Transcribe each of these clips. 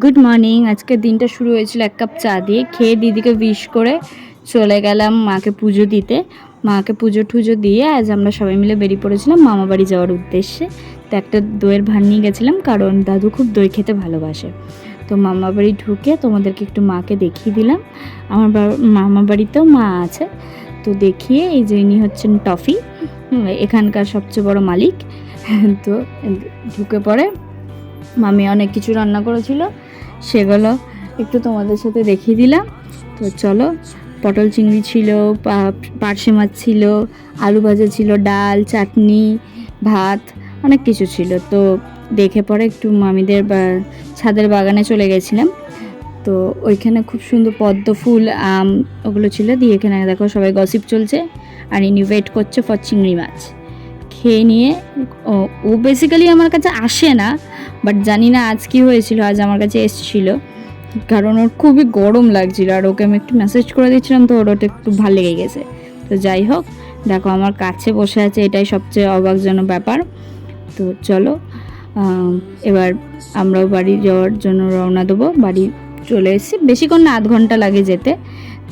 Good morning. আজকের দিনটা শুরু হয়েছিল এক কাপ চা দিয়ে, খেয়ে দিদিকে উইশ করে চলে গেলাম মাকে পুজো দিতে। মাকে পুজো টুজো দিয়ে আজ আমরা সবাই মিলে বেরিয়ে পড়েছিলাম মামা বাড়ি যাওয়ার উদ্দেশ্যে। তো একটা দইয়ের ভান নিয়ে গেছিলাম, কারণ দাদু খুব দই খেতে ভালোবাসে। তো মামা বাড়ি ঢুকে তোমাদেরকে একটু মাকে দেখিয়ে দিলাম। আমার মামা বাড়িতেও মা আছে, তো দেখিয়ে এই যে ইনি হচ্ছেন টফি, এখানকার সবচেয়ে বড় মালিক। তো ঢুকে পড়ে মামি অনেক কিছু রান্না করেছিল, সেগুলো একটু তোমাদের সাথে দেখিয়ে দিলাম। তো চলো, পটল চিংড়ি ছিল, পার্শে মাছ ছিল, আলু ভাজা ছিল, ডাল, চাটনি, ভাত, অনেক কিছু ছিল। তো দেখে পরে একটু মামিদের ছাদের বাগানে চলে গেছিলাম। তো ওইখানে খুব সুন্দর পদ্ম ফুল, আম, ওগুলো ছিল। দিয়ে এখানে দেখো সবাই গসিপ চলছে, আর ইনি ওয়েট করছে ফর চিংড়ি মাছ। খেয়ে নিয়ে ও বেসিক্যালি আমার কাছে আসে না, বাট জানি না আজ কী হয়েছিল, আজ আমার কাছে এসেছিলো, কারণ ওর খুবই গরম লাগছিল। আর ওকে আমি একটু মেসেজ করে দিচ্ছিলাম, তো ওর ওটা একটু ভালো লেগে গেছে। তো যাই হোক, দেখো আমার কাছে বসে আছে, এটাই সবচেয়ে অবাকজনক ব্যাপার। তো চলো, এবার আমরাও বাড়ি যাওয়ার জন্য রওনা দেবো। বাড়ি চলে এসেছি, বেশিক্ষণ না, 0.5 ঘন্টা লাগে যেতে।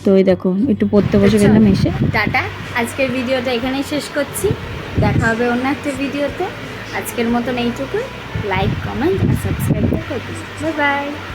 তো ওই দেখো একটু পড়তে বসে গেলাম এসে। টাটা, আজকের ভিডিওটা এখানেই শেষ করছি। দেখা হবে অন্য একটা ভিডিওতে। আজকের মতন এইটুকু। লাইক, কমেন্ট আর সাবস্ক্রাইব করতে। Bye bye.